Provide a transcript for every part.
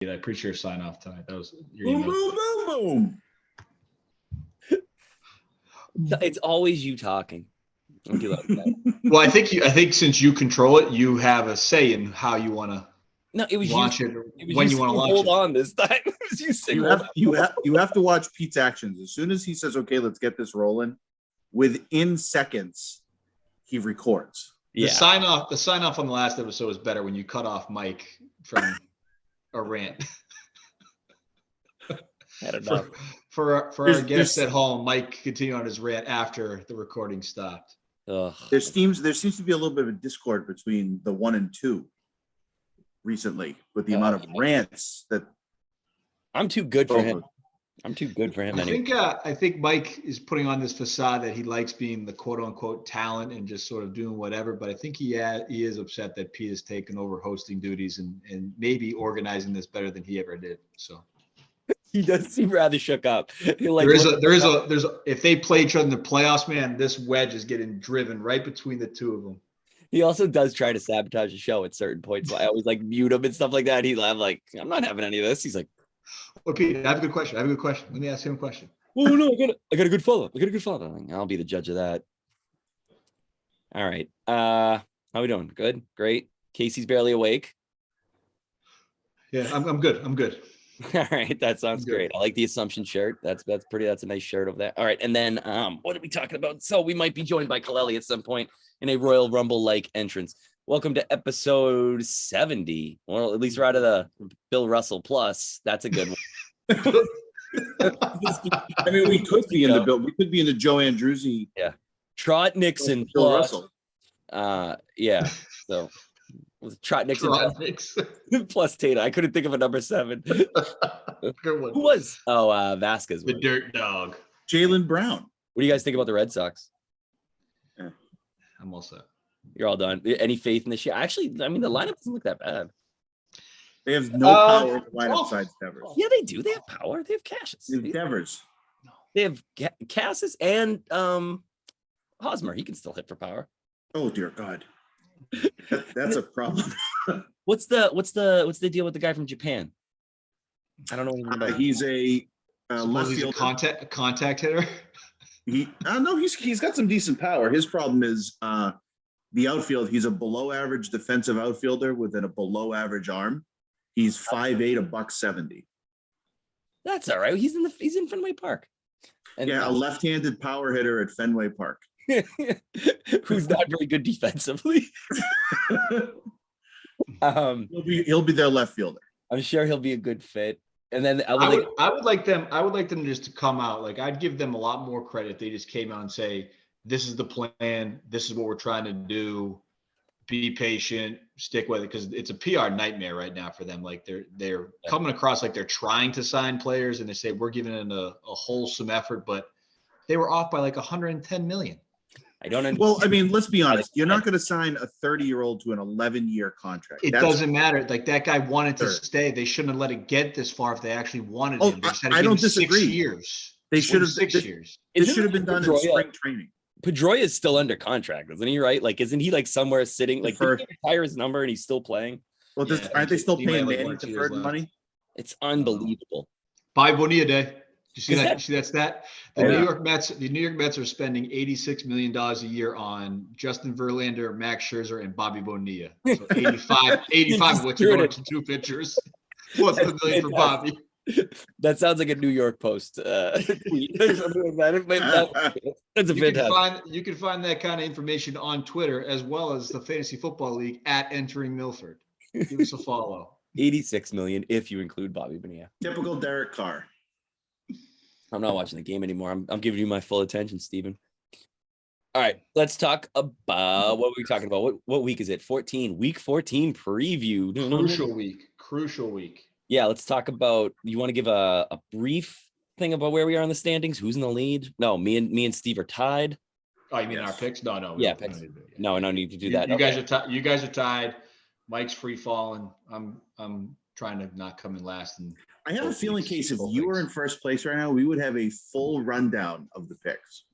I appreciate your sign off tonight. That was your Boom, email. boom, boom, boom. It's always you talking. Don't you love that? Well, I think since you control it, you have a say in how you want to No, it was launch you. it, or It was when you you want to saying, launch hold it. on this time. It was you saying, hold on. You have to watch Pete's actions. As soon as he says, "Okay, let's get this rolling," within seconds, he records. Yeah. The sign off on the last episode was better when you cut off Mike from a rant. I don't know. For our guests at home, Mike continued on his rant after the recording stopped. Ugh. There seems to be a little bit of a discord between the 1 and 2 recently with the amount of rants that I'm too good for him. I'm too good for him anyway. I think Mike is putting on this facade that he likes being the quote unquote talent and just sort of doing whatever. But I think he is upset that Pete has taken over hosting duties and maybe organizing this better than he ever did. So He does seem rather shook up. Like, there's a if they play each other in the playoffs, man, this wedge is getting driven right between the two of them. He also does try to sabotage the show at certain points. So I always like mute him and stuff like that. I'm like, I'm not having any of this. He's like, well, Pete, I have a good question. Let me ask him a question. oh no, I got a good follow. Like, I'll be the judge of that. All right. How we doing? Good, great. Casey's barely awake. Yeah, I'm good. All right, that sounds great. I like the Assumption shirt. That's a nice shirt over there. All right, and then what are we talking about? So we might be joined by Colelli at some point in a Royal Rumble-like entrance. Welcome to episode 70. Well, at least we're out of the Bill Russell plus. That's a good one. I mean, we could be in the Joe Andruzzi. Yeah. Trot Nixon Bill plus. Russell. Yeah. So with Trot Nixon plus Tata. I couldn't think of a number 7. Good one. Who was? Oh, Vasquez. The Dirt Dog. Jaylen Brown. What do you guys think about the Red Sox? I'm all set. You're all done. Any faith in this year? Actually, I mean, the lineup doesn't look that bad. They have no power in the lineup besides Devers. Yeah, they do. They have power. They have Cassius. Devers. They have Cassis and Hosmer. He can still hit for power. Oh dear God, that's a problem. What's the deal with the guy from Japan? I don't know anything about. He's a left He's fielder. a contact hitter. No, he's got some decent power. His problem is the outfield. He's a below average defensive outfielder with a below average arm. He's 5'8", $170. That's all right. He's in Fenway Park. And a left-handed power hitter at Fenway Park. Who's not very good defensively. He'll be their left fielder. I'm sure he'll be a good fit. And then I would like them just to come out. Like, I'd give them a lot more credit if they just came out and say, this is the plan. This is what we're trying to do. Be patient, stick with it, because it's a PR nightmare right now for them. Like, they're coming across like they're trying to sign players, and they say we're giving it a wholesome effort, but they were off by like 110 million. I don't understand. Well, I mean, let's be honest. You're not going to sign a 30-year-old to an 11-year contract. It doesn't matter. Like, that guy wanted to stay. They shouldn't have let it get this far if they actually wanted him. I don't disagree. 6 years. They should have 6 years. This should have been done in spring training. Pedroia is still under contract, isn't he? Right? Like, isn't he like somewhere sitting? Like, did he retire his number and he's still playing? Well, aren't they still paying Manny deferred money? It's unbelievable. Bye Bonilla Day. You see that? You see that stat? The New York Mets are spending $86 million a year on Justin Verlander, Max Scherzer, and Bobby Bonilla. So 85 of which are going to 2 pitchers. Plus the million for Bobby. That sounds like a New York Post tweet. That's a fantastic. You can find that kind of information on Twitter, as well as the Fantasy Football League at Entering Milford. Give us a follow. 86 million if you include Bobby Bonilla. Typical Derek Carr. I'm not watching the game anymore. I'm giving you my full attention, Steven. All right, let's talk about what we're talking about. What week is it? 14. Week 14 preview. Crucial week. Yeah, let's talk about. You want to give a brief thing about where we are in the standings? Who's in the lead? No, me and Steve are tied. Oh, you mean our picks? No. Yeah, picks. No, I don't need to do that. You guys are tied. Mike's free falling. I'm trying to not come in last. And I have a feeling, Case, if you were in first place right now, we would have a full rundown of the picks.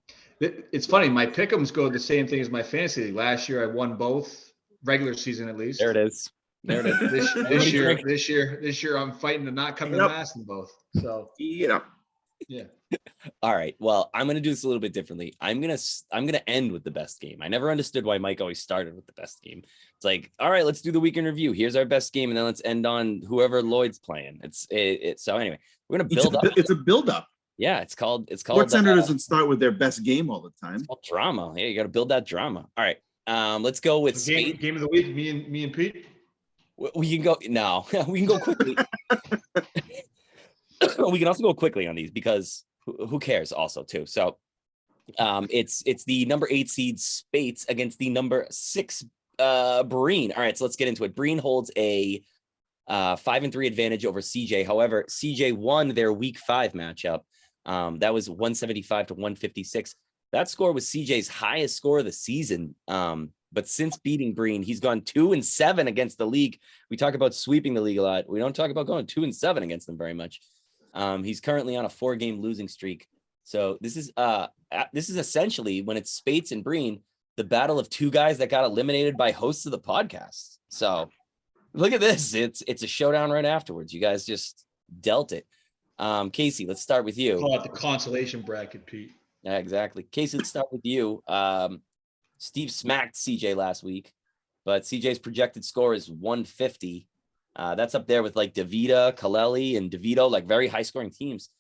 It's funny. My pick'ems go the same thing as my fantasy league. Last year, I won both regular season at least. There it is. There it is. This year, I'm fighting to not come to Mass in both. So Yeah. All right. Well, I'm gonna do this a little bit differently. I'm gonna end with the best game. I never understood why Mike always started with the best game. It's like, all right, let's do the weekend review. Here's our best game, and then let's end on whoever Lloyd's playing. So anyway, we're gonna build up. It's a build up. Yeah, it's called. SportsCenter doesn't start with their best game all the time. It's called drama. Yeah, you got to build that drama. All right. Let's go with game of the week. Me and Pete. We can go no. We can go quickly. We can also go quickly on these because who cares also too. So it's the number 8 seed Spates against the number 6 Breen. All right, so let's get into it. Breen holds a 5-3 advantage over CJ. However, CJ won their week 5 matchup. That was 175 to 156. That score was CJ's highest score of the season. But since beating Breen, he's gone 2-7 against the league. We talk about sweeping the league a lot. We don't talk about going 2-7 against them very much. He's currently on a 4-game losing streak. So this is essentially, when it's Spates and Breen, the battle of 2 guys that got eliminated by hosts of the podcast. So look at this. It's a showdown right afterwards. You guys just dealt it. Casey, let's start with you. Call it the consolation bracket, Pete. Yeah, exactly. Casey, let's start with you. Steve smacked CJ last week, but CJ's projected score is 150. That's up there with like DeVita, Colelli, and DeVito, like very high scoring teams.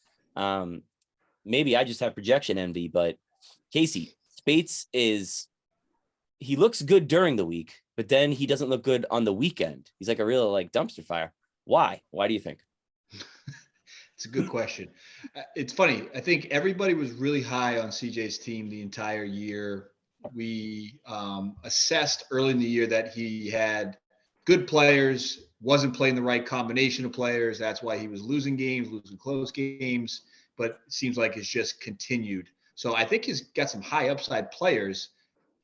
Maybe I just have projection envy, but Casey, Spates he looks good during the week, but then he doesn't look good on the weekend. He's like a real like dumpster fire. Why? Why do you think? It's a good question. It's funny. I think everybody was really high on CJ's team the entire year. We assessed early in the year that he had good players, wasn't playing the right combination of players. That's why he was losing games, losing close games, but it seems like it's just continued. So I think he's got some high upside players.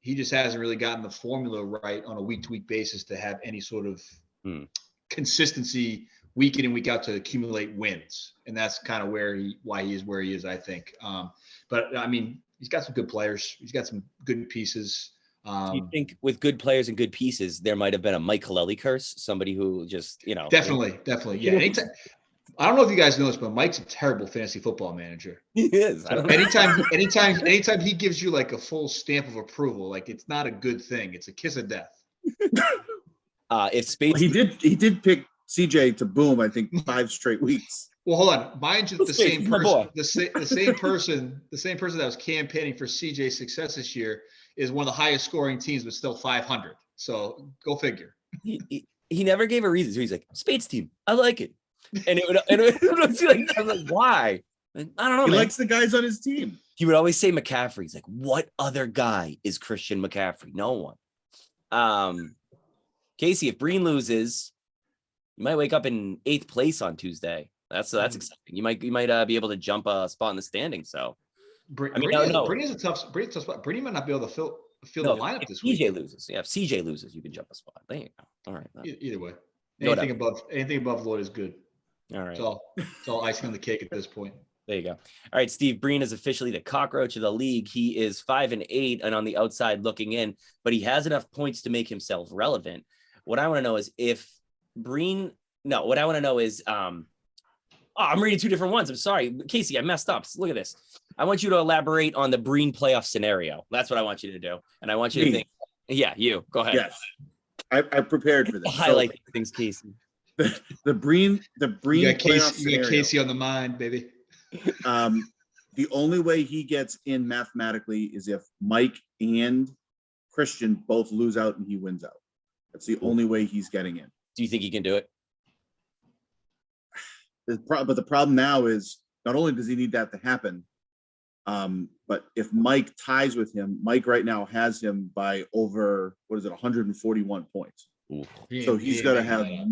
He just hasn't really gotten the formula right on a week-to-week basis to have any sort of consistency week in and week out to accumulate wins. And that's kind of why he is where he is, I think. But I mean, he's got some good players. He's got some good pieces. Do you think with good players and good pieces, there might have been a Mike Colelli curse? Somebody who just, Definitely. Yeah. I don't know if you guys know this, but Mike's a terrible fantasy football manager. He is. So anytime he gives you like a full stamp of approval, like it's not a good thing. It's a kiss of death. If Spates, he did pick CJ to boom, I think 5 straight weeks. Well, hold on. Mind you, the same person that was campaigning for CJ's success this year is one of the highest scoring teams, but still 500. So go figure. He never gave a reason. So he's like, Spates team, I like it. And it would like, I'm like, why? I don't know. He likes the guys on his team. He would always say McCaffrey. He's like, what other guy is Christian McCaffrey? No one. Casey, if Breen loses, you might wake up in 8th place on Tuesday. That's exciting. You might be able to jump a spot in the standing. So, Breen is a tough spot. Breen might not be able to fill the lineup this week. CJ loses. Yeah, if CJ loses, you can jump a spot. There you go. All right. Either way, anything above Lloyd is good. All right. It's all icing on the cake at this point. There you go. All right, Steve Breen is officially the cockroach of the league. He is 5-8 and on the outside looking in, but he has enough points to make himself relevant. What I want to know is I'm reading 2 different ones. I'm sorry, Casey, I messed up. Look at this. I want you to elaborate on the Breen playoff scenario. That's what I want you to do. And I want you to think. Yeah, you go ahead. Yes. I prepared for this. Highlight things, Casey. The Breen you got Casey on the mind, baby. The only way he gets in mathematically is if Mike and Christian both lose out and he wins out. That's the only way he's getting in. Do you think he can do it? But the problem now is not only does he need that to happen, but if Mike ties with him, Mike right now has him by over 141 points. Ooh. So he's got to have a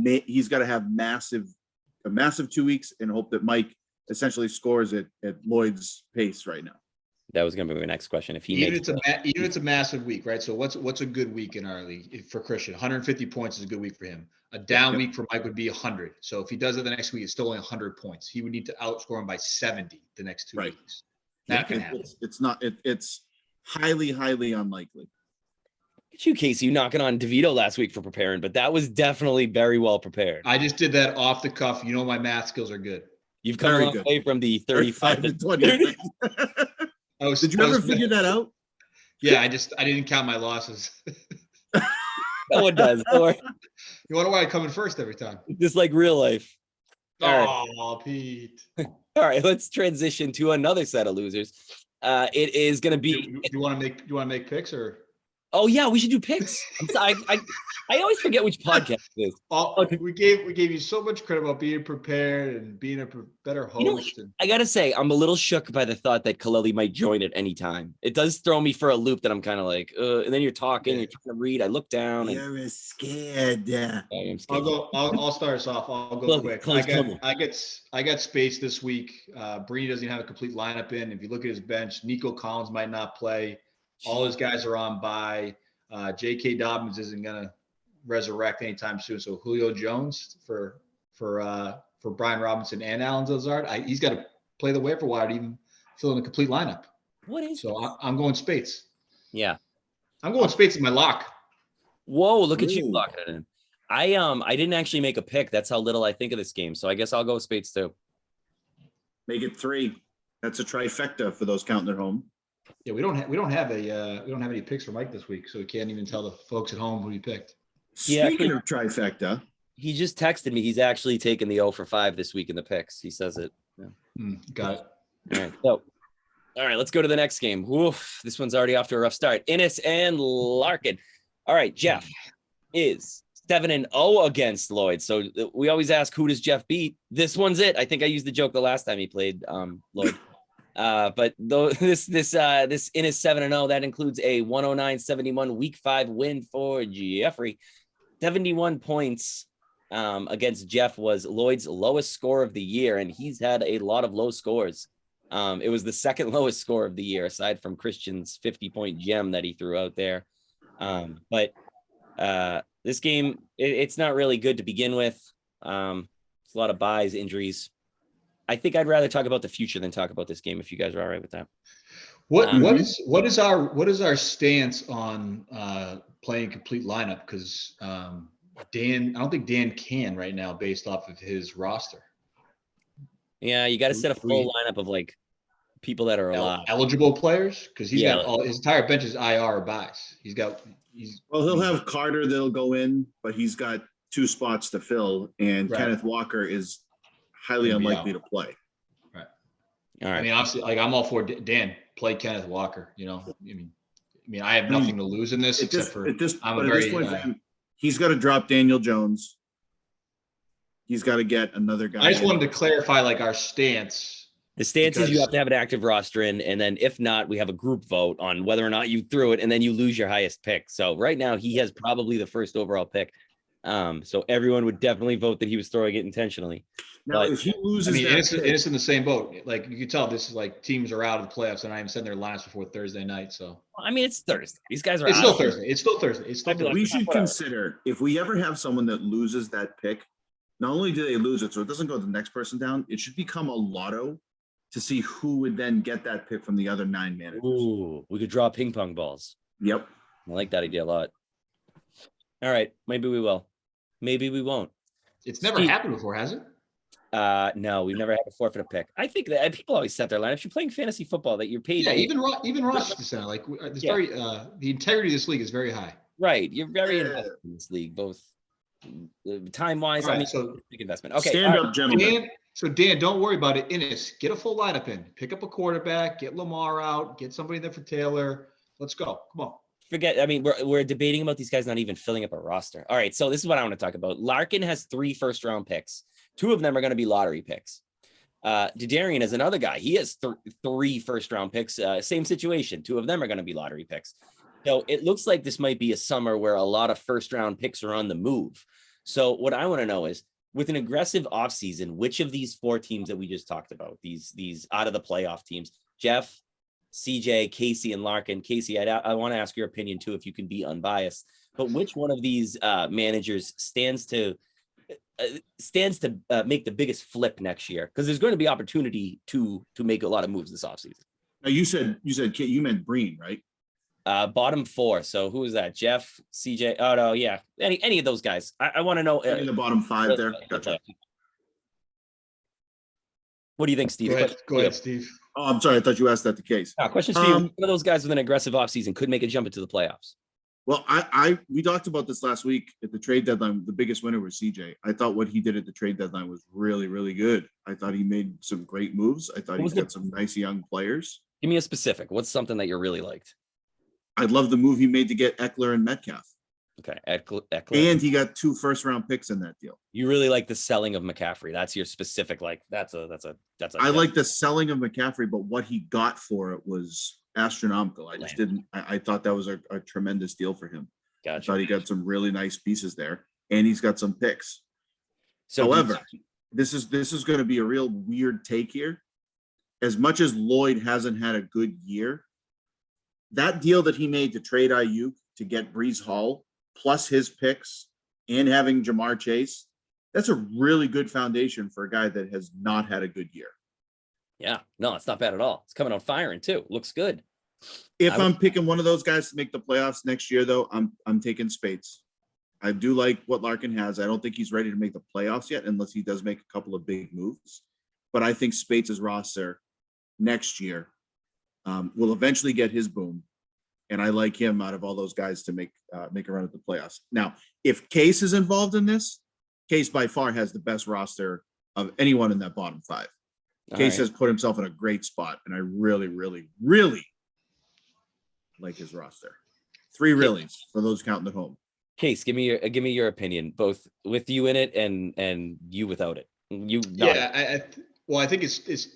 massive 2 weeks and hope that Mike essentially scores at Lloyd's pace right now. That was going to be my next question. If it's a massive week, right? So what's a good week in our league for Christian? 150 points is a good week for him. A down week for Mike would be 100. So if he does it the next week, it's still only 100 points. He would need to outscore him by 70 the next 2 weeks. That can happen. It's highly, highly unlikely. at you, Casey, you knocking on DeVito last week for preparing, but that was definitely very well prepared. I just did that off the cuff. You know, my math skills are good. You've come a long way from the 35 to 20. Did you ever figure that out? Yeah, I didn't count my losses. No one does. Don't worry. You wonder why I come in first every time. Just like real life. Oh, Pete. All right, let's transition to another set of losers. It is going to be. Do you want to make picks or? Oh yeah, we should do picks. I'm sorry, I always forget which podcast it is. We gave you so much credit about being prepared and being a better host. I gotta say, I'm a little shook by the thought that Colelli might join at any time. It does throw me for a loop that I'm kind of like, and then you're talking, you're trying to read. I look down. You're scared. Yeah, I'm scared. I'll start us off. I'll go quick. I got space this week. Brady doesn't even have a complete lineup in. If you look at his bench, Nico Collins might not play. All his guys are on bye. J.K. Dobbins isn't gonna resurrect anytime soon. So Julio Jones for Brian Robinson and Alan Lazard, he's got to play the waiver wire to even fill in a complete lineup. What is? So I'm going Spates. Yeah, I'm going Spates in my lock. Whoa! Look at you locking it in. I didn't actually make a pick. That's how little I think of this game. So I guess I'll go Spates too. Make it 3. That's a trifecta for those counting at home. Yeah, we don't have any picks for Mike this week, so we can't even tell the folks at home who he picked. Speaking of trifecta, he just texted me. He's actually taking the 0 for 5 this week in the picks. He says it. Yeah. Got it. All right. So, all right, let's go to the next game. Oof, this one's already off to a rough start. Innes and Larkin. All right, Jeff is 7-0 against Lloyd. So we always ask, who does Jeff beat? This one's it. I think I used the joke the last time he played Lloyd. But though this Innes 7-0, that includes a 109-71 week 5 win for Jeffrey. 71 points against Jeff was Lloyd's lowest score of the year, and he's had a lot of low scores. It was the second lowest score of the year, aside from Christian's 50-point gem that he threw out there. But this game, it's not really good to begin with. It's a lot of buys, injuries. I think I'd rather talk about the future than talk about this game, if you guys are all right with that. What is our stance on playing complete lineup? Because I don't think Dan can right now based off of his roster. Yeah, you got to set a full lineup of like people that are alive. Eligible players, because he's got all his entire bench is IR or buys. He'll have Carter that'll go in, but he's got 2 spots to fill, and right. Kenneth Walker is highly unlikely to play. Right. All right. I mean, obviously, like I'm all for Dan. Play Kenneth Walker. You know, I mean, I have nothing to lose in this except for he's got to drop Daniel Jones. He's got to get another guy. I just wanted to clarify, like, our stance. The stance is you have to have an active roster in, and then if not, we have a group vote on whether or not you threw it, and then you lose your highest pick. So right now, he has probably the first overall pick. So everyone would definitely vote that he was throwing it intentionally. Now, if he loses, it's in the same boat. Like you can tell, this is like teams are out of the playoffs, and I haven't sent their lines before Thursday night. So I mean, it's Thursday. These guys are. It's still Thursday. We should consider if we ever have someone that loses that pick. Not only do they lose it, so it doesn't go to the next person down. It should become a lotto to see who would then get that pick from the other 9 managers. Ooh, we could draw ping pong balls. Yep, I like that idea a lot. All right, maybe we will. Maybe we won't. It's never happened before, has it? No, we've never had a forfeit a pick. I think that people always set their line. If you're playing fantasy football, that you're paid. Yeah, even Ross used to say like it's very the integrity of this league is very high. Right, you're very invested in this league, both time wise. Right, I mean, so big investment. Okay, stand up, gentlemen. Dan, don't worry about it. Innes, get a full lineup in. Pick up a quarterback. Get Lamar out. Get somebody there for Taylor. Let's go. Come on. Forget. I mean, we're debating about these guys not even filling up a roster. All right, so this is what I want to talk about. Larkin has 3 first-round picks. 2 of them are going to be lottery picks. Didarian is another guy. He has 3 first-round picks. Same situation. 2 of them are going to be lottery picks. So it looks like this might be a summer where a lot of first-round picks are on the move. So what I want to know is, with an aggressive offseason, which of these 4 teams that we just talked about, these out of the playoff teams, Jeff, CJ, Casey, and Larkin. Casey, I want to ask your opinion too, if you can be unbiased. But which one of these managers stands to make the biggest flip next year? Because there's going to be opportunity to make a lot of moves this offseason. Now you said you meant Breen, right? Bottom 4. So who is that? Jeff, CJ. Oh no, yeah. Any of those guys. I want to know. In the bottom 5 there. Gotcha. What do you think, Steve? Go ahead, Steve. Oh, I'm sorry. I thought you asked that the case. Questions for you. One of those guys with an aggressive offseason could make a jump into the playoffs. Well, we talked about this last week at the trade deadline. The biggest winner was CJ. I thought what he did at the trade deadline was really, really good. I thought he made some great moves. I thought he got some nice young players. Give me a specific. What's something that you really liked? I love the move he made to get Eckler and Metcalf. Okay, Eckler. And he got 2 first-round picks in that deal. You really like the selling of McCaffrey. That's your specific, like, that's a. I like the selling of McCaffrey, but what he got for it was astronomical. I just didn't. I thought that was a tremendous deal for him. Gotcha. I thought he got some really nice pieces there, and he's got some picks. So, however, this is going to be a real weird take here. As much as Lloyd hasn't had a good year, that deal that he made to trade Ayuk to get Breece Hall, plus his picks and having Jamar Chase, that's a really good foundation for a guy that has not had a good year. Yeah, no, it's not bad at all. It's coming on firing too. Looks good. If I'm picking one of those guys to make the playoffs next year, though, I'm taking Spates. I do like what Larkin has. I don't think he's ready to make the playoffs yet, unless he does make a couple of big moves. But I think Spates' roster next year will eventually get his boom. And I like him out of all those guys to make a run at the playoffs. Now, if Case is involved in this, Case by far has the best roster of anyone in that bottom 5. Case has put himself in a great spot, and I really, really, really like his roster. 3 reallys for those counting at home. Case, give me your opinion, both with you in it and you without it. I think it's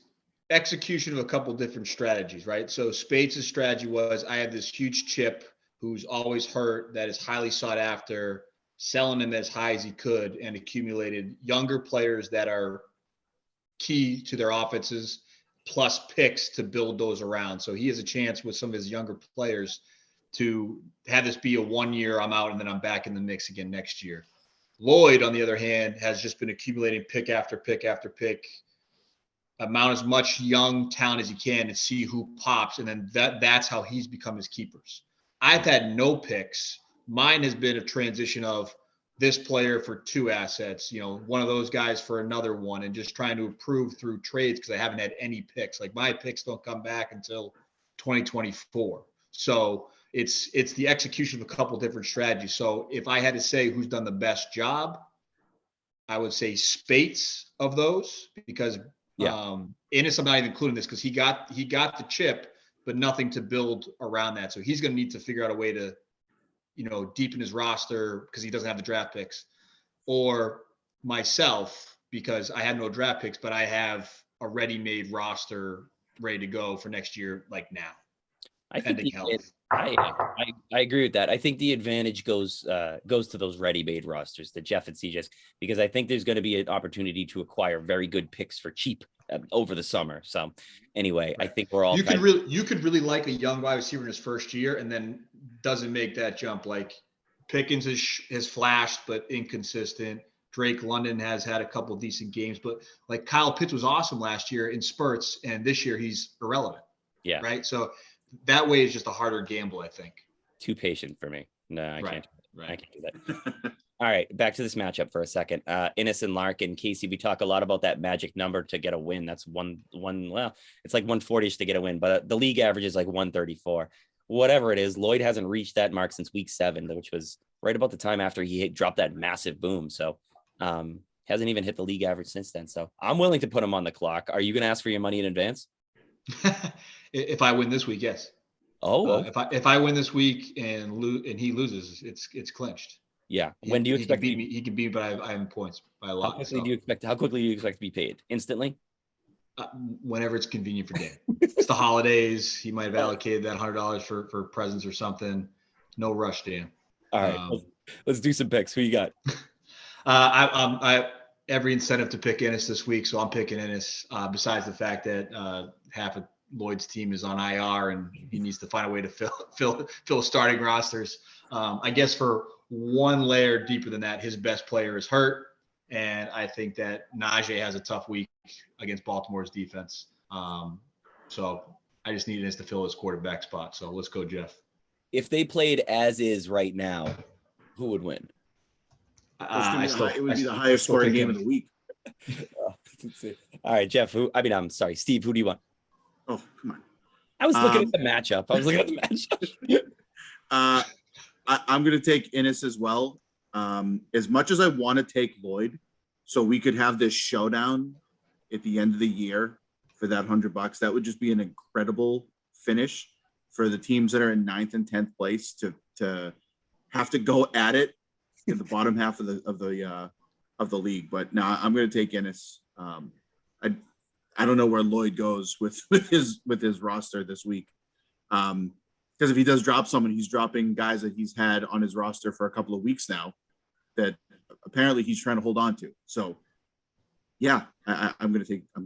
execution of a couple different strategies, right? So Spates' strategy was, I have this huge chip who's always hurt, that is highly sought after, selling him as high as he could, and accumulated younger players that are key to their offenses, plus picks to build those around. So he has a chance with some of his younger players to have this be a 1 year, I'm out, and then I'm back in the mix again next year. Lloyd, on the other hand, has just been accumulating pick after pick after pick, amount as much young talent as he can and see who pops. And then that's how he's become his keepers. I've had no picks. Mine has been a transition of this player for 2 assets, one of those guys for another one, and just trying to improve through trades because I haven't had any picks. Like, my picks don't come back until 2024. So it's the execution of a couple different strategies. So if I had to say who's done the best job, I would say Spates of those, because Ennis, I'm not even including this because he got the chip, but nothing to build around that. So he's going to need to figure out a way to, deepen his roster because he doesn't have the draft picks. Or myself, because I had no draft picks, but I have a ready-made roster ready to go for next year, like now. I think I agree with that. I think the advantage goes to those ready-made rosters, the Jeff and CJ's, because I think there's going to be an opportunity to acquire very good picks for cheap over the summer. So anyway, right. I think we're all you could really like a young wide receiver in his first year and then doesn't make that jump. Like Pickens has flashed but inconsistent. Drake London has had a couple of decent games, but like Kyle Pitts was awesome last year in spurts, and this year he's irrelevant. Yeah. Right. So that way is just a harder gamble, I think. Too patient for me. No, I can't. Right. I can't do that. All right, back to this matchup for a second. Ennis and Larkin, Casey, we talk a lot about that magic number to get a win. That's one. Well, it's like 140ish to get a win, but the league average is like 134. Whatever it is, Lloyd hasn't reached that mark since week 7, which was right about the time after he dropped that massive boom. So hasn't even hit the league average since then. So I'm willing to put him on the clock. Are you going to ask for your money in advance? If I win this week, yes. Oh, if I win this week and he loses, it's clinched. Yeah. When do you expect he can beat me, but I have points by a lot. How quickly do you expect to be paid? Instantly? Whenever it's convenient for Dan. It's the holidays. He might have allocated that $100 for presents or something. No rush, Dan. All right. Let's do some picks. Who you got? I every incentive to pick Ennis this week, so I'm picking Ennis. Besides the fact that half of Lloyd's team is on IR and he needs to find a way to fill starting rosters. I guess for one layer deeper than that, his best player is hurt, and I think that Najee has a tough week against Baltimore's defense. So I just need Ennis to fill his quarterback spot. So let's go, Jeff. if they played as is right now, who would win? It would be the highest scoring game of the week. All right, Jeff. I'm sorry, Steve. Who do you want? Oh, come on. I was looking at the matchup. I'm going to take Innis as well. As much as I want to take Lloyd, so we could have this showdown at the end of the year for that $100, that would just be an incredible finish for the teams that are in 9th and 10th place to have to go at it in the bottom half of the league. But no, I'm going to take Innis. I don't know where Lloyd goes with his roster this week. Because if he does drop someone, he's dropping guys that he's had on his roster for a couple of weeks now that apparently he's trying to hold on to. So yeah, I'm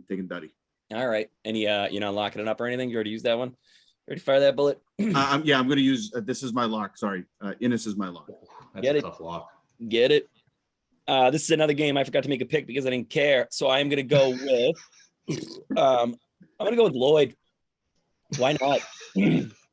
taking Duddy. All right. Any you're not locking it up or anything? You already used that one? You already fire that bullet? I'm going to use this is my lock. Sorry. Innis is my lock. That's a tough lock. Get it. This is another game I forgot to make a pick because I didn't care. So I am gonna go with I'm gonna go with Lloyd. Why not?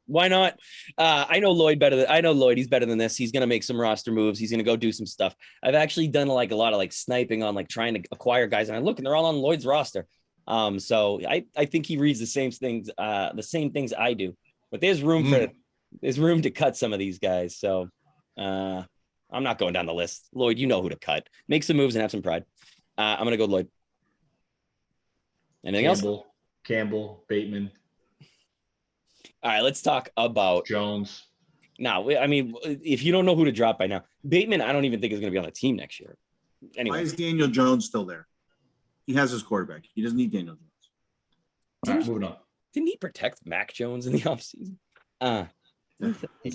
Why not? I know Lloyd. He's better than this. He's going to make some roster moves. He's going to go do some stuff. I've actually done a lot of sniping on trying to acquire guys, and I look and they're all on Lloyd's roster. So I think he reads the same things I do, but there's room to cut some of these guys. So I'm not going down the list. Lloyd, you know who to cut. Make some moves and have some pride. I'm going to go Lloyd. Anything else? Campbell, Bateman. All right, let's talk about Jones. No, I mean, if you don't know who to drop by now, Bateman, I don't even think is going to be on the team next year. Anyway. Why is Daniel Jones still there? He has his quarterback. He doesn't need Daniel Jones. All right, moving on. Didn't he protect Mac Jones in the offseason?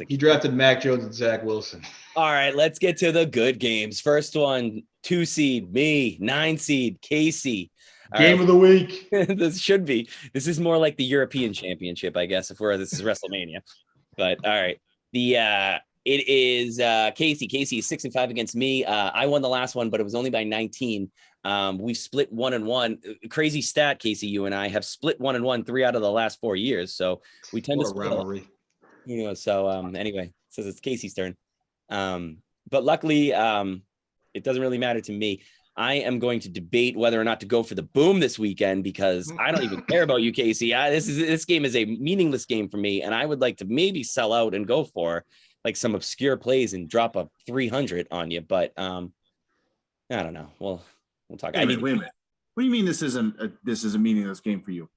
He drafted Mac Jones and Zach Wilson. All right, let's get to the good games. First one, 2 seed, me, 9 seed, Casey. Game of the week. This is more like the European Championship, I guess, this is WrestleMania. But all right. It is Casey. Casey is 6-5 against me. I won the last one, but it was only by 19. We split 1-1. Crazy stat, Casey. You and I have split 1-1 3 out of the last 4 years. So we tend to split. Anyway, it says it's Casey's turn. But luckily, it doesn't really matter to me. I am going to debate whether or not to go for the boom this weekend because I don't even care about you, Casey. This game is a meaningless game for me, and I would like to maybe sell out and go for some obscure plays and drop a 300 on you. But I don't know. We'll talk. Wait a minute. What do you mean this is a meaningless game for you?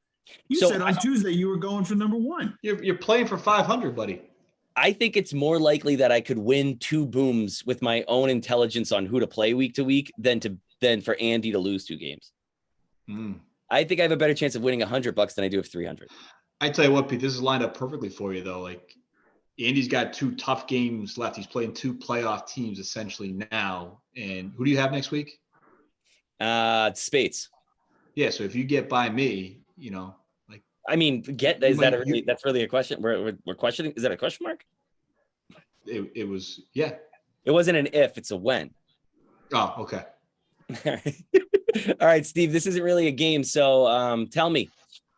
You said on Tuesday you were going for number 1. You're playing for 500, buddy. I think it's more likely that I could win 2 booms with my own intelligence on who to play week to week than for Andy to lose 2 games. I think I have a better chance of winning $100 than I do of 300. I tell you what, Pete, this is lined up perfectly for you though. Andy's got 2 tough games left. He's playing 2 playoff teams essentially now. And who do you have next week? Spades. Yeah. So if you get by me, that's really a question. We're questioning. Is that a question mark? It was, yeah. It wasn't an if, it's a when. Oh, okay. All right, Steve, this isn't really a game. So tell me,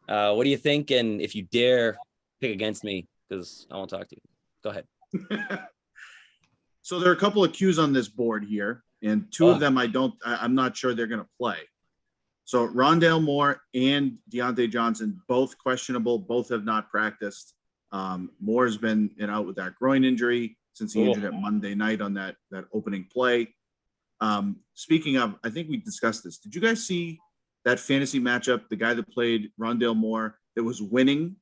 what do you think? And if you dare pick against me, because I won't talk to you. Go ahead. So there are a couple of cues on this board here, and 2 of them I'm not sure they're going to play. So Rondale Moore and Deontay Johnson, both questionable, both have not practiced. Moore's been out with that groin injury since he injured it Monday night on that opening play. Speaking of, I think we discussed this. Did you guys see that fantasy matchup? The guy that played Rondale Moore that was winning,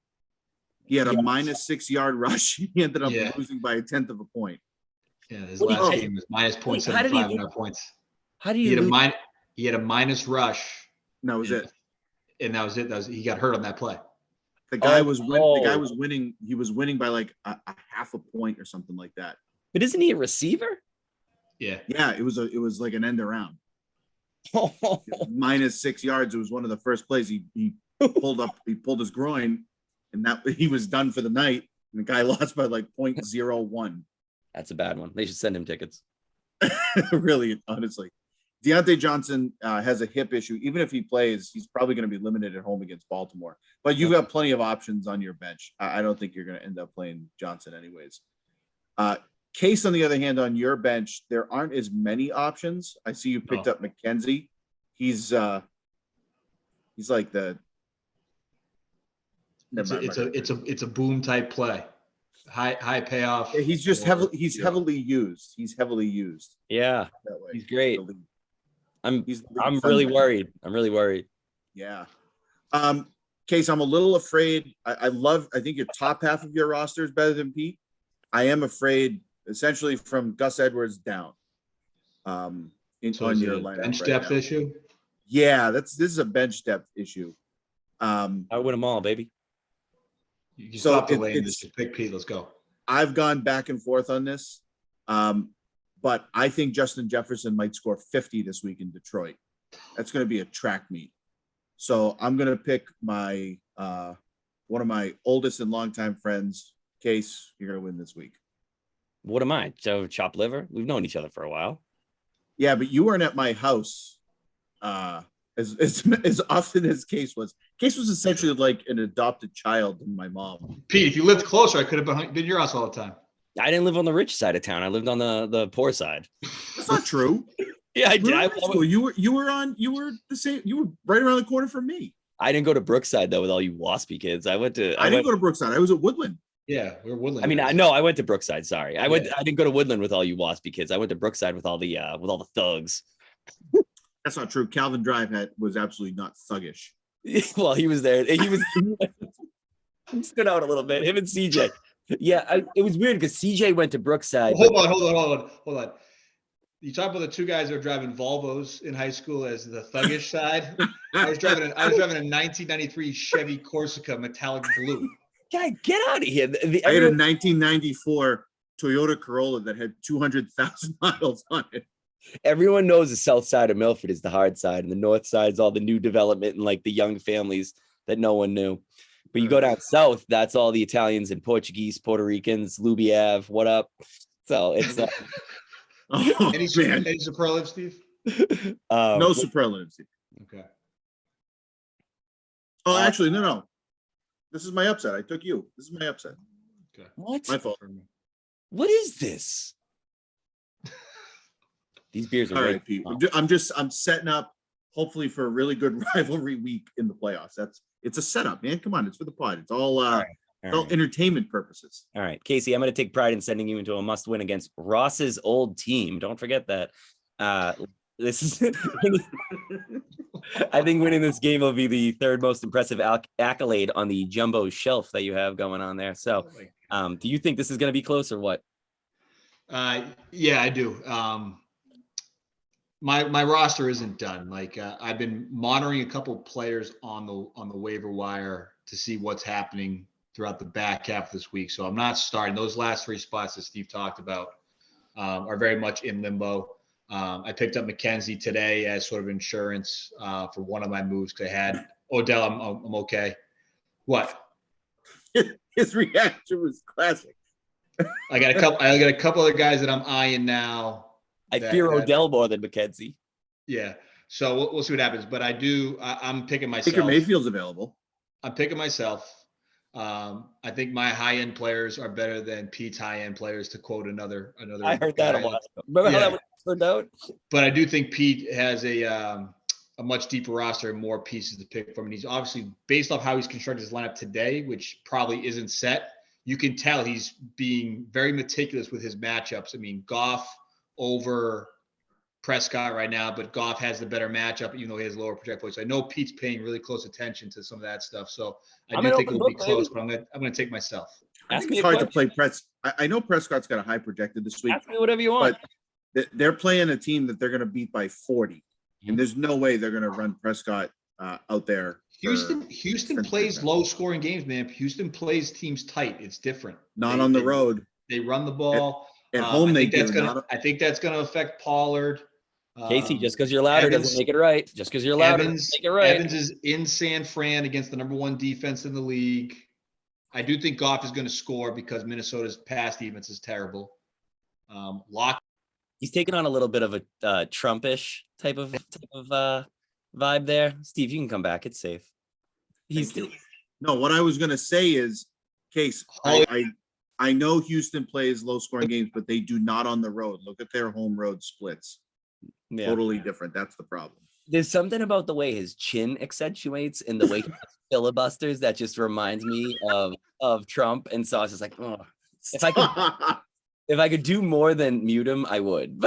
he had a -6 yard rush. He ended up losing by 1/10 of a point. Yeah, his last game was -0.75 points. How do you? He had a minus rush. And that was it. And that was it. He got hurt on that play. The guy was winning. He was winning by a half a point or something like that. But isn't he a receiver? Yeah. Yeah, it was like an end around. -6 yards. It was one of the first plays. He pulled his groin, and that he was done for the night. And the guy lost by 0.01. That's a bad one. They should send him tickets. Really, honestly. Deontay Johnson has a hip issue. Even if he plays, he's probably going to be limited at home against Baltimore. But you've got plenty of options on your bench. I don't think you're going to end up playing Johnson anyways. Case, on the other hand, on your bench, there aren't as many options. I see you picked up McKenzie. He's like the. It's a boom type play, high payoff. He's just heavily used. He's heavily used. Yeah, that way. he's great. I'm He's really worried. I'm really worried. Yeah. Case, I'm a little afraid. I think your top half of your roster is better than Pete. I am afraid, essentially, from Gus Edwards down. On your lineup bench depth issue. Yeah, this is a bench depth issue. I win them all, baby. You can stop delaying this. Pick Pete. Let's go. I've gone back and forth on this, but I think Justin Jefferson might score 50 this week in Detroit. That's going to be a track meet. So I'm going to pick my one of my oldest and longtime friends. Case, you're going to win this week. What am I? So chopped liver? We've known each other for a while. Yeah, but you weren't at my house as often as Case was. Case was essentially like an adopted child to my mom. Pete, if you lived closer, I could have been at your house all the time. I didn't live on the rich side of town. I lived on the poor side. That's not true. Yeah, I did. You were the same. You were right around the corner from me. I didn't go to Brookside though with all you waspy kids. I didn't go to Brookside. I was at Woodland. Yeah, we're Woodland. I mean, I went to Brookside. Sorry, I didn't go to Woodland with all you waspy kids. I went to Brookside with all the thugs. That's not true. Calvin Drive was absolutely not thuggish. Well, he was there. He stood out a little bit. Him and CJ. Yeah, it was weird because CJ went to Brookside. Hold on. You talk about the two guys that were driving Volvos in high school as the thuggish side. I was driving a 1993 Chevy Corsica metallic blue. Guy, get out of here! I had a 1994 Toyota Corolla that had 200,000 miles on it. Everyone knows the south side of Milford is the hard side, and the north side is all the new development and like the young families that no one knew. But you go down south, that's all the Italians and Portuguese, Puerto Ricans, Luby Ave, what up? So it's any superlatives, Steve? No superlatives, Steve. Okay. Oh, actually, no. This is my upset. I took you. This is my upset. Okay. What? My fault. What is this? These beers are all right, Pete. I'm setting up, hopefully, for a really good rivalry week in the playoffs. It's a setup, man. Come on, it's for the pod. It's all entertainment purposes. All right, Casey, I'm going to take pride in sending you into a must-win against Ross's old team. Don't forget that. This is, I think, winning this game will be the third most impressive accolade on the jumbo shelf that you have going on there. So, do you think this is going to be close or what? Yeah, I do. My roster isn't done. Like I've been monitoring a couple of players on the waiver wire to see what's happening throughout the back half of this week. So I'm not starting. Those last three spots that Steve talked about are very much in limbo. I picked up McKenzie today as sort of insurance for one of my moves because I had Odell. I'm okay. What? His reaction was classic. I got a couple other guys that I'm eyeing now. I fear Odell more than McKenzie. Yeah. So we'll see what happens. But I'm picking myself. Baker Mayfield's available. I'm picking myself. I think my high-end players are better than Pete's high-end players, to quote another. I heard that a lot. Remember how that turned out? But I do think Pete has a much deeper roster and more pieces to pick from. And he's obviously, based off how he's constructed his lineup today, which probably isn't set, you can tell he's being very meticulous with his matchups. I mean, Goff over Prescott right now, but Goff has the better matchup, even though he has lower project points. So I know Pete's paying really close attention to some of that stuff. So I do think it'll be close, but I'm gonna take myself. I think it's hard to play I know Prescott's got a high projected this week. Ask me whatever you want. But they're playing a team that they're going to beat by 40, and there's no way they're going to run Prescott out there. Houston plays low-scoring games, man. Houston plays teams tight. It's different. Not on the road. They run the ball. At home, I think that's going to affect Pollard. Casey, just because you're louder doesn't make it right. Just because you're louder doesn't make it right. Evans is in San Fran against the number one defense in the league. I do think Goff is going to score because Minnesota's pass defense is terrible. Locke. He's taking on a little bit of a Trumpish type of vibe there. Steve, you can come back. It's safe. No, what I was going to say is, Case, I I know Houston plays low scoring games, but they do not on the road. Look at their home road splits. Yeah. Totally different. That's the problem. There's something about the way his chin accentuates and the way he filibusters that just reminds me of Trump. And so I was just like, oh, if I could do more than mute him, I would.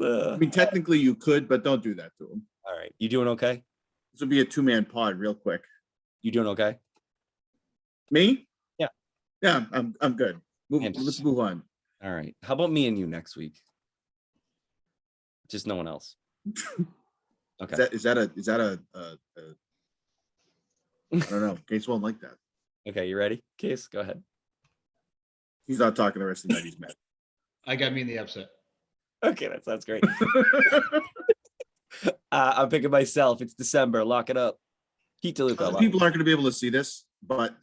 I mean, technically you could, but don't do that to him. All right. You doing okay? This would be a 2-man pod real quick. You doing okay? Me? Yeah. Yeah, I'm good. Let's move on. All right. How about me and you next week? Just no one else. Okay. Is that a I don't know. Case won't like that. Okay, you ready? Case, go ahead. He's not talking the rest of the night. He's mad. I got me in the upset. Okay, that sounds great. I'm picking myself. It's December. Lock it up. Keep DeLuca. People aren't going to be able to see this, but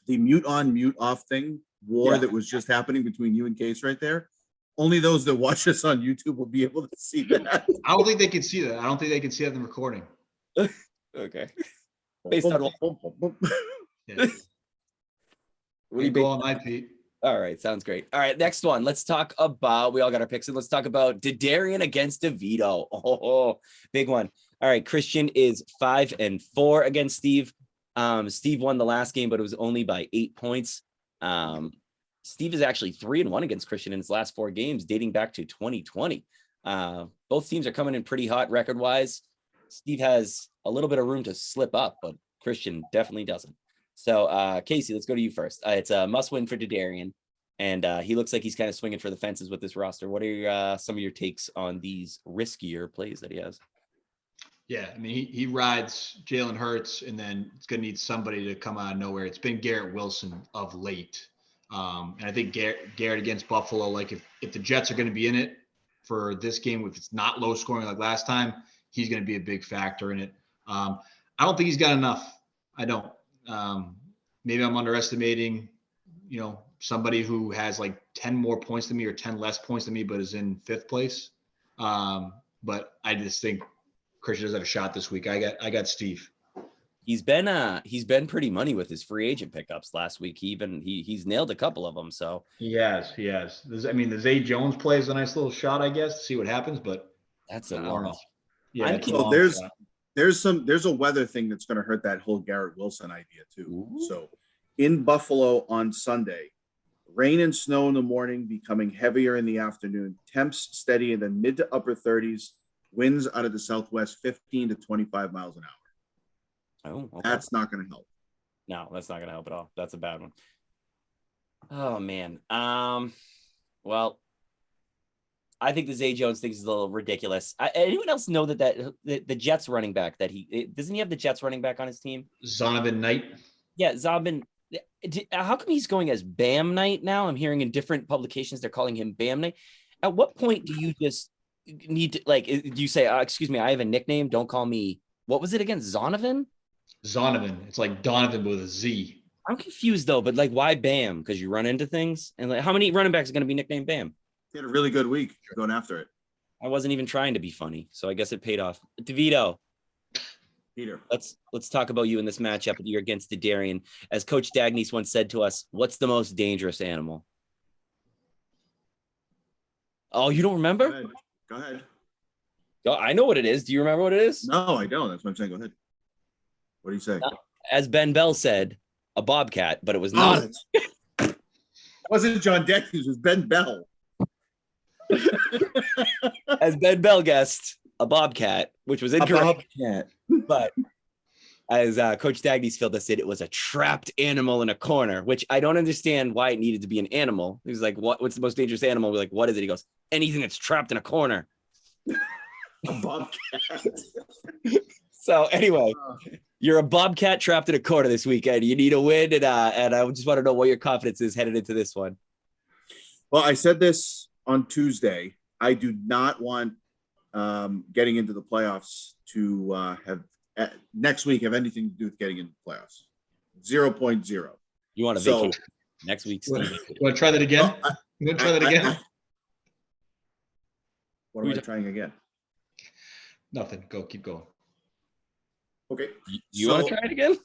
the mute on, mute off thing that was just happening between you and Case right there. Only those that watch us on YouTube will be able to see that. I don't think they can see that. I don't think they can see that in the recording. Okay. Based on Yeah. what do you go all night, Pete? All right, sounds great. All right, next one. Let's talk about. We all got our picks, and let's talk about Darian against DeVito. Oh, big one. All right, Christian is 5-4 against Steve. Steve won the last game, but it was only by 8 points. Steve is actually 3-1 against Christian in his last 4 games, dating back to 2020. Both teams are coming in pretty hot record-wise. Steve has a little bit of room to slip up, but Christian definitely doesn't. So, Casey, let's go to you first. It's a must-win for Darian, and he looks like he's kind of swinging for the fences with this roster. What are some of your takes on these riskier plays that he has? Yeah, I mean, he rides Jalen Hurts, and then it's going to need somebody to come out of nowhere. It's been Garrett Wilson of late. And I think Garrett against Buffalo, like if the Jets are going to be in it for this game, if it's not low scoring like last time, he's going to be a big factor in it. I don't think he's got enough. I don't. Maybe I'm underestimating, somebody who has like 10 more points than me or 10 less points than me, but is in 5th place. But I just think Christian does have a shot this week. I got Steve. He's been pretty money with his free agent pickups last week. He's nailed a couple of them. So he has. The Zay Jones play is a nice little shot, I guess, to see what happens. But that's a long. Yeah, there's a weather thing that's going to hurt that whole Garrett Wilson idea too. Ooh. So in Buffalo on Sunday, rain and snow in the morning, becoming heavier in the afternoon. Temps steady in the mid to upper 30s. Winds out of the southwest, 15 to 25 miles an hour. Oh, okay. That's not going to help. No, that's not going to help at all. That's a bad one. Oh man. Well, I think the Zay Jones thing is a little ridiculous. Anyone else know that the Jets running back doesn't he have the Jets running back on his team? Zonovan Knight. Yeah, Zonovan. How come he's going as Bam Knight now? I'm hearing in different publications they're calling him Bam Knight. At what point do you just need to do you say, excuse me, I have a nickname, don't call me, what was it again? Zonovan. It's like Donovan with a Z. I'm confused though, but why Bam? Because you run into things, and how many running backs are going to be nicknamed Bam? He had a really good week going after it. I wasn't even trying to be funny, so I guess it paid off. DeVito, Peter, let's talk about you in this matchup. You're against Darian. As Coach Dagnes once said to us, "What's the most dangerous animal?" Oh, you don't remember? Go ahead. I know what it is. Do you remember what it is? No, I don't. That's what I'm saying. Go ahead. What do you say? As Ben Bell said, a bobcat, but it was not. It wasn't John Dagnes, it was Ben Bell. As Ben Bell guessed, a bobcat, which was incorrect. But as Coach Dagnes filled us in, it was a trapped animal in a corner, which I don't understand why it needed to be an animal. He was like, what's the most dangerous animal? We're like, what is it? He goes, anything that's trapped in a corner. A bobcat. So anyway, you're a bobcat trapped in a corner this weekend. You need a win, and I just want to know what your confidence is headed into this one. Well, I said this on Tuesday. I do not want getting into the playoffs to have next week have anything to do with getting into the playoffs. 0.0. You want a vacation next week? You want to try that again? You want to try that again? What am I trying again? Nothing. Keep going. Okay. You want to try it again?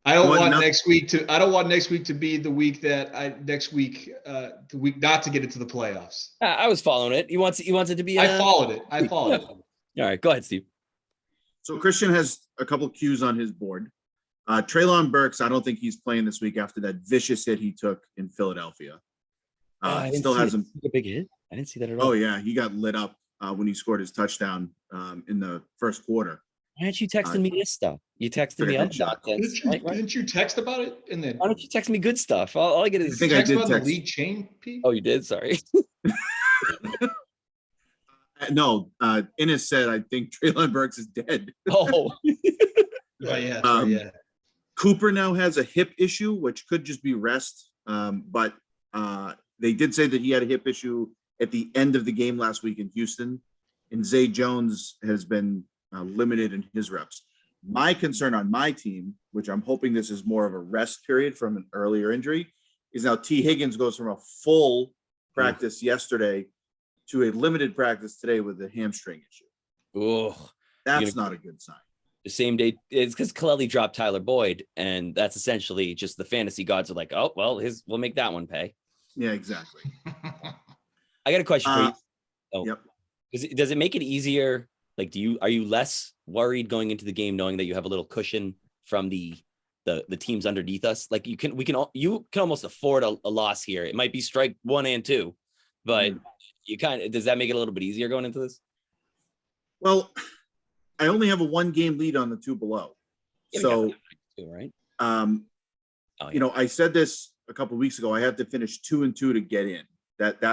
I don't What, want no- next week to. I don't want next week to be the week that the week not to get into the playoffs. I was following it. He wants it to be. I followed it. I followed it. All right, go ahead, Steve. So Christian has a couple Qs on his board. Treylon Burks, I don't think he's playing this week after that vicious hit he took in Philadelphia. I didn't Still see hasn't. a big hit. I didn't see that at all. Oh yeah, he got lit up when he scored his touchdown in the first quarter. Why aren't you texting me this stuff? You texted me other nonsense. Didn't you text about it? And then why don't you text me good stuff? All I get is I think I text did about text. the league chain, Pete. Oh, you did? Sorry. No, Innes said I think Treylon Burks is dead. Oh, Oh yeah, Um, Cooper now has a hip issue, which could just be rest. But they did say that he had a hip issue at the end of the game last week in Houston, and Zay Jones has been limited in his reps. My concern on my team, which I'm hoping this is more of a rest period from an earlier injury, is now T. Higgins goes from a full practice yesterday to a limited practice today with a hamstring issue. oh, That's not a good sign. the same day. It's because Colelli dropped Tyler Boyd, and that's essentially just the fantasy gods are like, oh well, we'll make that one pay. Yeah, exactly. I got a question for you. Oh, Yep. Does it make it easier? Like, are you less worried going into the game knowing that you have a little cushion from the teams underneath us? Like you can almost afford a loss here. It might be strike 1 and 2, but you does that make it a little bit easier going into this? Well, I only have a 1-game lead on the two below. Yeah, So, right. You know, I said this a couple of weeks ago. I had to finish 2-2 to get in. That's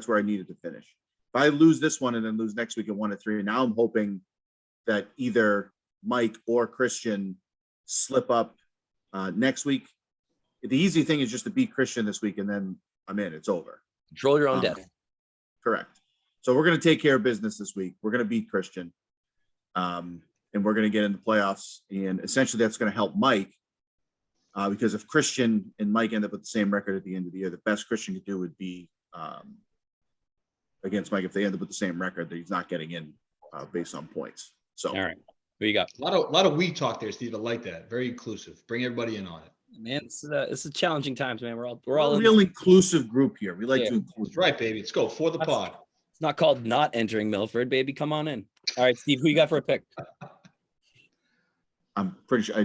where I needed to finish. If I lose this one and then lose next week at 1-3, now I'm hoping that either Mike or Christian slip up next week. The easy thing is just to beat Christian this week, and then I'm in. It's over. Control your own death. Correct. So we're going to take care of business this week. We're going to beat Christian, and we're going to get in the playoffs. And essentially, that's going to help Mike because if Christian and Mike end up with the same record at the end of the year, the best Christian could do would be against Mike. If they end up with the same record, that he's not getting in based on points. So, all right, who you got? A lot of we talk there, Steve. I like that. Very inclusive. Bring everybody in on it. Man, it's challenging times, man. We're all a real inclusive group here. We like to include. That's right, baby. Let's go for the pod. It's not called not entering Milford, baby. Come on in. All right, Steve, who you got for a pick? I'm pretty sure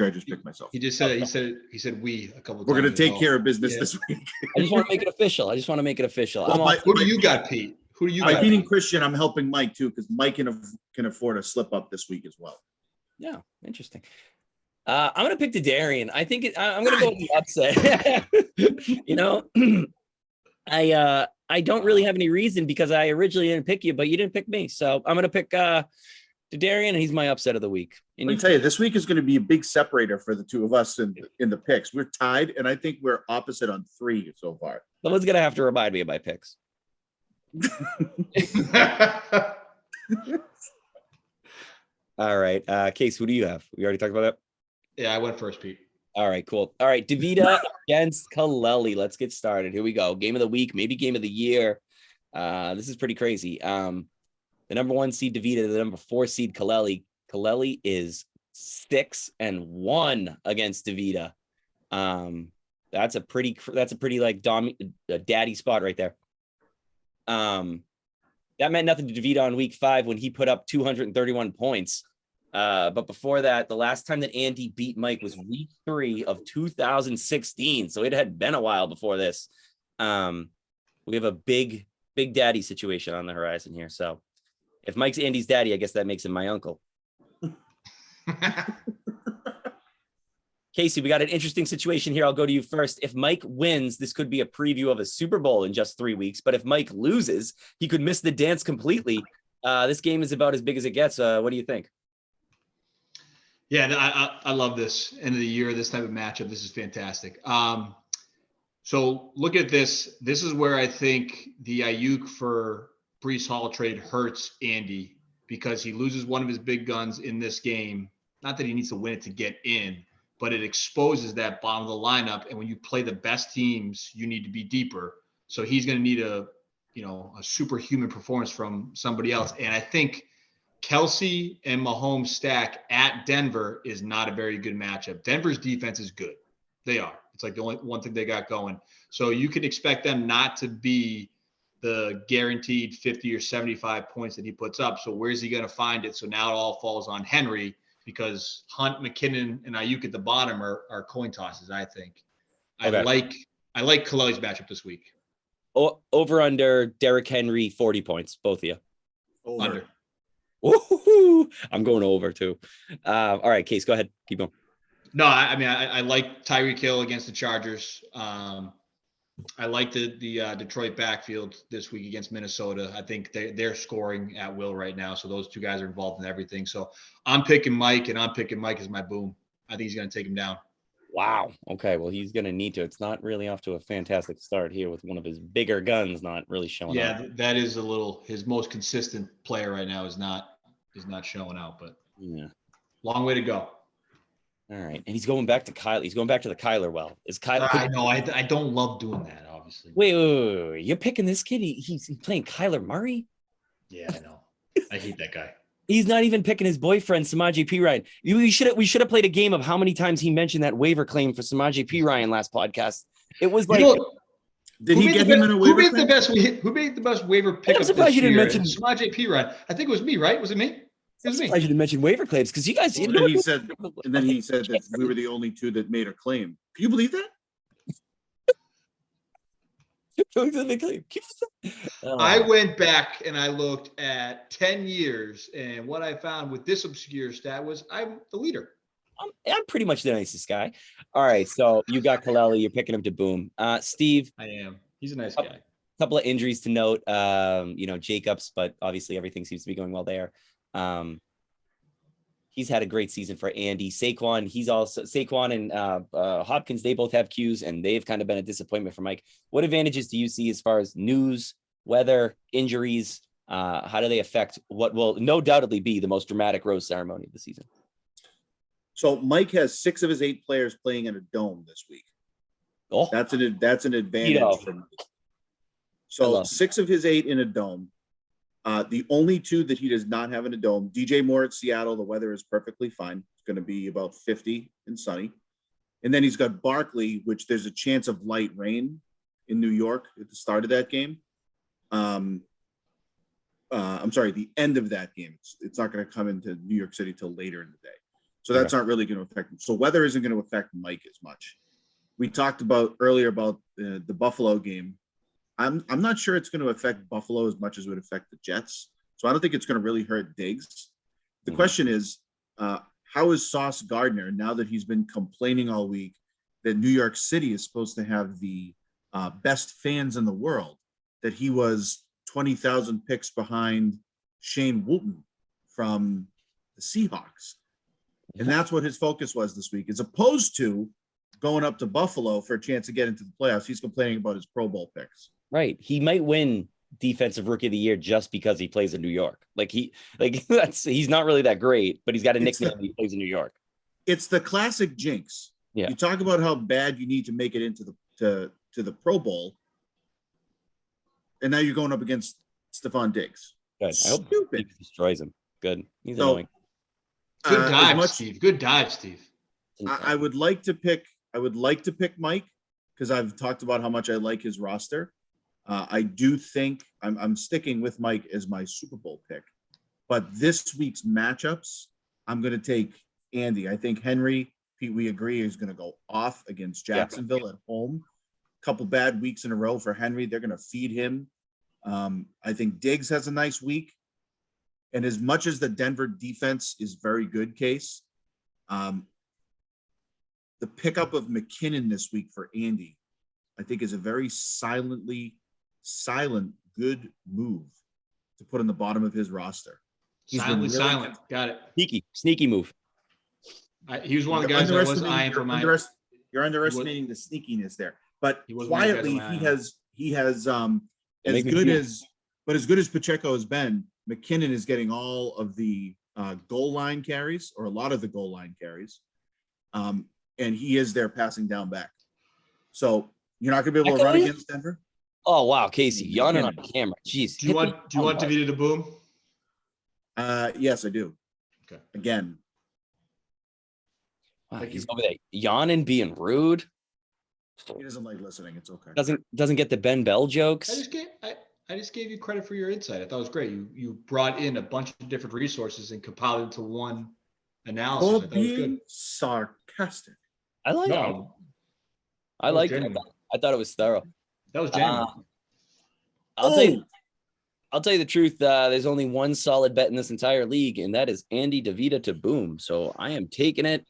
I just picked myself. He just said he said we a couple of times. We're going to take care of business this week. I just want to make it official. Well, who do you got, Pete? Who do you got? By beating Christian, I'm helping Mike too, because Mike can afford a slip up this week as well. Yeah, interesting. I'm going to pick the Darian. I think I'm going to go with the upset. You know, I don't really have any reason because I originally didn't pick you, but you didn't pick me. So I'm going to pick Darian, and he's my upset of the week. And Let me tell you, this week is going to be a big separator for the two of us in the picks. We're tied, and I think we're opposite on 3 so far. Someone's going to have to remind me of my picks. All right. Case, who do you have? We already talked about that? Yeah, I went first, Pete. All right, cool. All right, DeVita against Colelli. Let's get started. Here we go. Game of the week, maybe game of the year. This is pretty crazy. The number 1 seed DeVita, the number 4 seed Colelli. Colelli is 6-1 against DeVita. That's a pretty like daddy spot right there. That meant nothing to DeVita on week 5 when he put up 231 points. But before that, the last time that Andy beat Mike was week 3 of 2016. So it had been a while before this. We have a big daddy situation on the horizon here. So if Mike's Andy's daddy, I guess that makes him my uncle. Casey, we got an interesting situation here. I'll go to you first. If Mike wins, this could be a preview of a Super Bowl in just 3 weeks. But if Mike loses, he could miss the dance completely. This game is about as big as it gets. What do you think? Yeah, I love this end of the year, this type of matchup. This is fantastic. So look at this. This is where I think the Ayuk for Breece Hall trade hurts Andy because he loses one of his big guns in this game. Not that he needs to win it to get in, but it exposes that bottom of the lineup. And when you play the best teams, you need to be deeper. So he's going to need a superhuman performance from somebody else. And I think Kelsey and Mahomes stack at Denver is not a very good matchup. Denver's defense is good. They are. It's like the only one thing they got going. So you can expect them not to be the guaranteed 50 or 75 points that he puts up. So where's he going to find it? So now it all falls on Henry because Hunt, McKinnon, and Ayuk at the bottom are coin tosses, I think. Okay. I like Colelli's matchup this week. Over under Derrick Henry, 40 points, both of you. Under. Woo-hoo-hoo. I'm going over too. All right, Case, go ahead. Keep going. No, I like Tyreek Hill against the Chargers. I like the Detroit backfield this week against Minnesota. I think they're scoring at will right now. So those two guys are involved in everything. So I'm picking Mike, and I'm picking Mike as my boom. I think he's going to take him down. Wow. Okay. Well, he's going to need to. It's not really off to a fantastic start here with one of his bigger guns not really showing up. Yeah, that is his most consistent player right now is not showing out, but yeah, long way to go. All right. And he's going back to Kyler. He's going back to the Kyler well. Is Kyler? I know. I don't love doing that, obviously. Wait. You're picking this kid? He's playing Kyler Murray? Yeah, I know. I hate that guy. He's not even picking his boyfriend, Samaje Perine. We should have played a game of how many times he mentioned that waiver claim for Samaje Perine last podcast. It was like, did he get him in a waiver? Who made the best waiver pickup this year? Samaje Perine. I think it was me, right? Was it me? It was me. I should have mentioned waiver claims because you guys. And then he said that we were the only two that made a claim. Can you believe that? I went back and I looked at 10 years, and what I found with this obscure stat was I'm the leader. I'm pretty much the nicest guy. All right, so you got Colelli. You're picking him to boom. Steve. I am. He's a nice guy. Couple of injuries to note. Jacobs, but obviously everything seems to be going well there. He's had a great season for Andy. Saquon and Hopkins, they both have Qs, and they've kind of been a disappointment for Mike. What advantages do you see as far as news, weather, injuries? How do they affect what will no doubtedly be the most dramatic rose ceremony of the season? So Mike has 6 of his 8 players playing in a dome this week. Oh, that's an advantage for me. So 6 of his 8 in a dome. The only 2 that he does not have in a dome, DJ Moore at Seattle, the weather is perfectly fine. It's going to be about 50 and sunny. And then he's got Barkley, which there's a chance of light rain in New York at the start of that game. I'm sorry, the end of that game. It's not going to come into New York City till later in the day. So that's not really going to affect him. So weather isn't going to affect Mike as much. We talked earlier about the Buffalo game. I'm not sure it's going to affect Buffalo as much as it would affect the Jets. So I don't think it's going to really hurt Diggs. The question is, how is Sauce Gardner, now that he's been complaining all week that New York City is supposed to have the best fans in the world, that he was 20,000 picks behind Shane Wooten from the Seahawks. And that's what his focus was this week, as opposed to going up to Buffalo for a chance to get into the playoffs. He's complaining about his Pro Bowl picks. Right. He might win defensive rookie of the year just because he plays in New York. He's not really that great, but he's got a nickname when he plays in New York. It's the classic jinx. Yeah. You talk about how bad you need to make it into the Pro Bowl. And now you're going up against Stephon Diggs. Good. I hope Diggs destroys him. Good. He's annoying. Good dive, Steve. Good dive, Steve. I would like to pick Mike because I've talked about how much I like his roster. I do think I'm sticking with Mike as my Super Bowl pick. But this week's matchups, I'm going to take Andy. I think Henry, Pete, we agree, is going to go off against Jacksonville at home. A couple bad weeks in a row for Henry. They're going to feed him. I think Diggs has a nice week. And as much as the Denver defense is very good, Case, the pickup of McKinnon this week for Andy, I think, is a very silent, good move to put on the bottom of his roster. Silent. Got it. Sneaky move. He was one of the guys that was eyeing for mine. You're underestimating the sneakiness there. But quietly, he has as good as Pacheco has been, McKinnon is getting all of the goal line carries, or a lot of the goal line carries. And he is there passing down back. So you're not going to be able to run against Denver? Oh, wow, Casey, yawning on camera. Jeez. Do you want DeVito to boom? Yes, I do. Okay. Again. Wow, Thank he's you. over there yawning, being rude. He doesn't like listening. It's okay. Doesn't get the Ben Bell jokes. I just gave you credit for your insight. I thought it was great. You brought in a bunch of different resources and compiled it into one analysis. I Or thought it was good. being sarcastic. I like it. No, I that was liked it. genuine. I thought it was thorough. That was genuine. I'll tell you the truth. There's only one solid bet in this entire league, and that is Andy DeVita to boom. So I am taking it.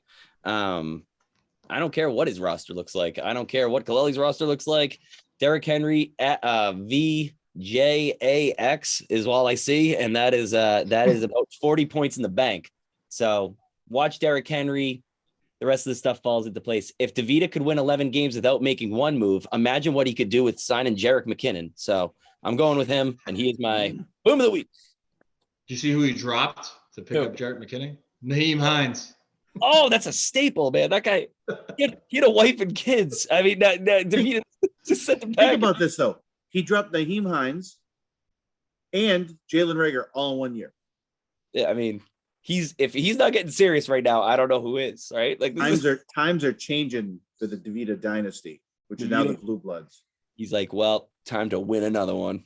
I don't care what his roster looks like. I don't care what Colelli's roster looks like. Derrick Henry at VJAX is all I see, and that is about 40 points in the bank. So watch Derrick Henry. The rest of the stuff falls into place. If DeVita could win 11 games without making one move, imagine what he could do with signing Jerick McKinnon. So I'm going with him, and he is my boom of the week. Do you see who he dropped to pick up Jerick McKinnon? Naheem Hines. Oh, that's a staple, man. That guy, he had a wife and kids. I mean, DeVita just sent them back. Think about this, though. He dropped Naheem Hines and Jalen Reagor all in 1 year. Yeah, I mean, if he's not getting serious right now, I don't know who is, right? Like times are changing for the DeVita dynasty, which is now the Blue Bloods. He's like, well, time to win another one.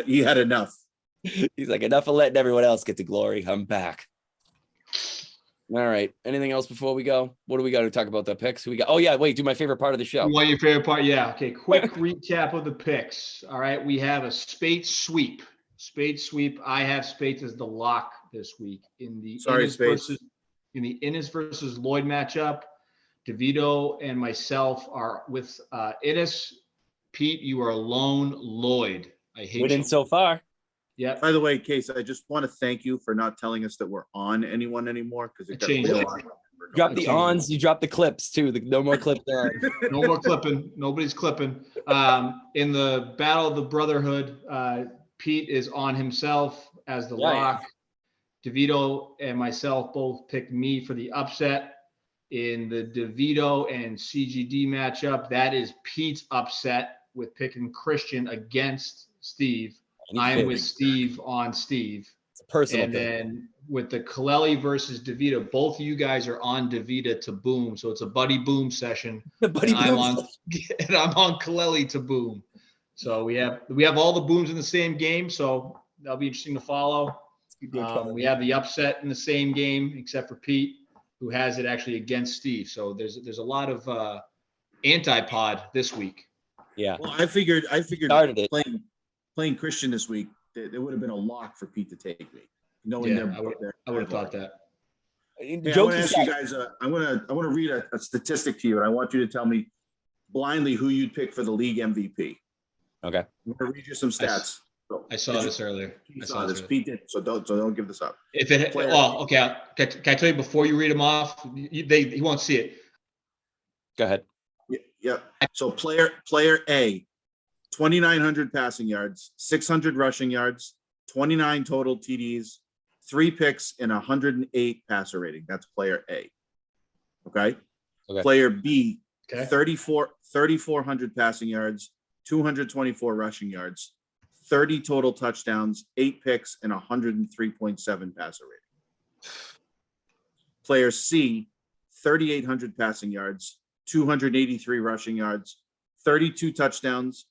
He had enough. He's like, enough of letting everyone else get to glory. I'm back. All right. Anything else before we go? What do we got to talk about the picks? We got. Oh yeah, wait. Do my favorite part of the show. You want your favorite part? Yeah. Okay. Quick recap of the picks. All right. We have a spade sweep. Spade sweep. I have Spades as the lock this week in the Innis versus Lloyd matchup. DeVito and myself are with Innis. Pete, you are alone. Lloyd, I hate winning you. So far. Yeah. By the way, Case, I just want to thank you for not telling us that we're on anyone anymore because it got changed. Drop the ons. You drop the clips too. No more clips on. No more clipping. Nobody's clipping. In the Battle of the Brotherhood, Pete is on himself as the lock. DeVito and myself both picked me for the upset. In the DeVito and CGD matchup, that is Pete's upset with picking Christian against Steve. I am with Steve on Steve. It's a personal and thing. then with the Colelli versus DeVita, both of you guys are on DeVita to boom. So it's a buddy boom session. I'm on Colelli to boom. So we have all the booms in the same game. So that'll be interesting to follow. We have the upset in the same game, except for Pete, who has it actually against Steve. So there's a lot of antipod this week. Yeah. Well, I figured playing Christian this week, it would have been a lock for Pete to take me. Knowing I would have thought that. Hey, I want to ask you guys. I want to read a statistic to you, and I want you to tell me blindly who you'd pick for the league MVP. Okay. I'm going to read you some stats. I saw this earlier. Pete did, so don't give this up. Okay. Can I tell you before you read them off? He won't see it. Go ahead. Yeah. So player A, 2,900 passing yards, 600 rushing yards, 29 total TDs, 3 picks, and 108 passer rating. That's player A. Okay. Player B, 3,400 passing yards, 224 rushing yards, 30 total touchdowns, 8 picks, and 103.7 passer rating. Player C, 3,800 passing yards, 283 rushing yards, 32 touchdowns,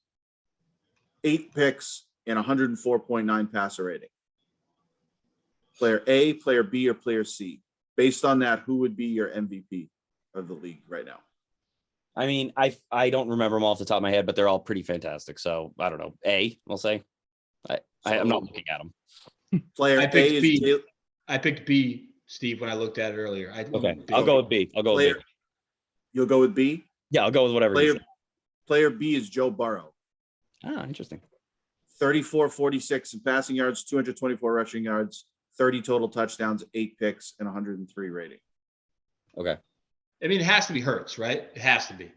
8 picks, and 104.9 passer rating. Player A, player B, or player C. Based on that, who would be your MVP of the league right now? I mean, I don't remember them off the top of my head, but they're all pretty fantastic. So I don't know. A, we'll say. I'm not looking at them. Player I picked B, Steve, when I looked at it earlier. I'll go with B. With B. You'll go with B? Yeah, I'll go with whatever. Player B is Joe Burrow. Ah, interesting. 34-46 in passing yards, 224 rushing yards, 30 total touchdowns, 8 picks, and 103 rating. Okay. I mean, it has to be Hurts, right? It has to be.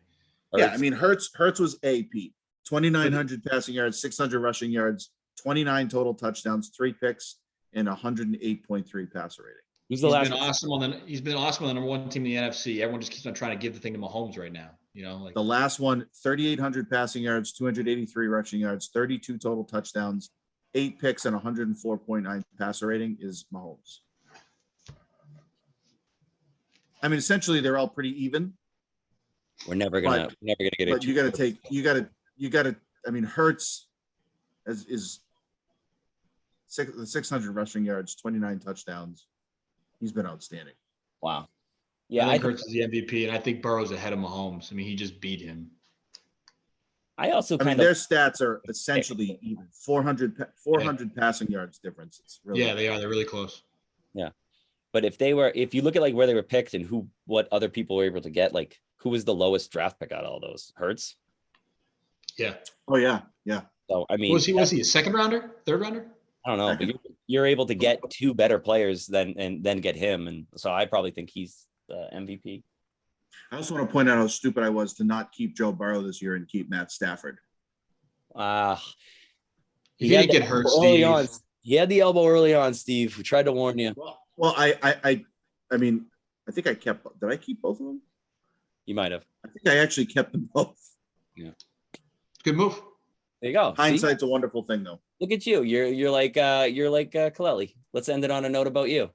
Yeah, I mean, Hurts was A, Pete. 2,900 passing yards, 600 rushing yards, 29 total touchdowns, 3 picks, and 108.3 passer rating. He's been awesome on the number one team in the NFC. Everyone just keeps on trying to give the thing to Mahomes right now. You know, like the last one, 3,800 passing yards, 283 rushing yards, 32 total touchdowns, 8 picks and 104.9 passer rating is Mahomes. I mean, essentially they're all pretty even. We're never gonna get it. But you got to. I mean, Hurts is the 600 rushing yards, 29 touchdowns. He's been outstanding. Wow. Yeah, I think Hurts is the MVP, and I think Burrow's ahead of Mahomes. I mean, he just beat him. I mean, their stats are essentially even. 400 passing yards difference. It's really they are. They're really close. Yeah. But if you look at like where they were picked and what other people were able to get, like who was the lowest draft pick out of all those? Hurts? Yeah. Oh yeah. Yeah. So I mean, was he a second rounder, third rounder? I don't know, but you're able to get 2 better players than get him. And so I probably think he's the MVP. I also want to point out how stupid I was to not keep Joe Burrow this year and keep Matt Stafford. He didn't get hurt, Steve. He had the elbow early on, Steve. We tried to warn you. Well, I mean, I think I kept. Did I keep both of them? You might have. I think I actually kept them both. Yeah. Good move. There you go. Hindsight's a wonderful thing, though. Look at you. You're like Colelli. Let's end it on a note about you.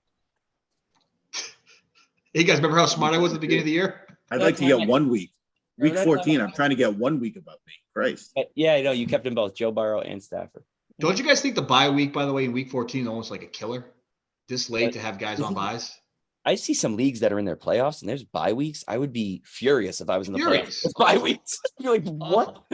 Hey guys, remember how smart I was at the beginning of the year? I'd like to get 1 week. Week 14, I'm trying to get 1 week about me. Christ. But yeah, I know you kept them both, Joe Burrow and Stafford. Don't you guys think the bye week, by the way, in week 14 is almost like a killer? This late to have guys on byes? I see some leagues that are in their playoffs and there's bye weeks. I would be furious if I was in the playoffs. It's bye weeks. You're like, what?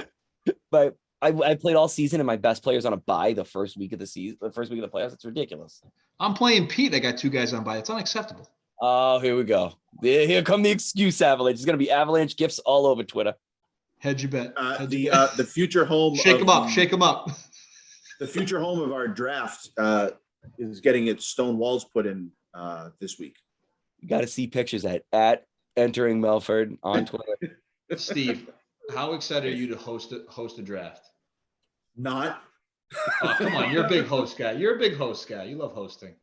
But I played all season and my best players on a bye the first week of the season, the first week of the playoffs. It's ridiculous. I'm playing Pete. I got 2 guys on bye. It's unacceptable. Oh, here we go. Here come the excuse avalanche. It's going to be avalanche gifts all over Twitter. Hedge your bet. The future home. Shake them up. Shake them up. The future home of our draft is getting its stone walls put in this week. You got to see pictures at Entering Milford on Twitter. Steve, how excited are you to host a draft? Not. Oh, come on. You're a big host guy. You love hosting.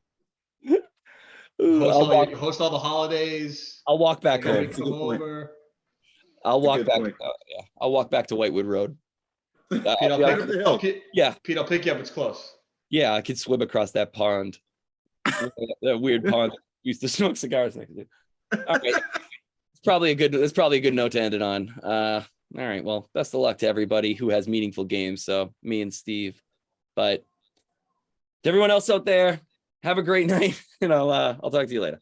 Host all the holidays. I'll walk back home. Come over. I'll walk back. I'll walk back to Whitewood Road. Pete, I'll pick you up. It's close. Yeah, I could swim across that pond. That weird pond. Used to smoke cigars next to. All right, it's probably a good note to end it on. All right, well, best of luck to everybody who has meaningful games. So me and Steve, but to everyone else out there, have a great night, and I'll talk to you later.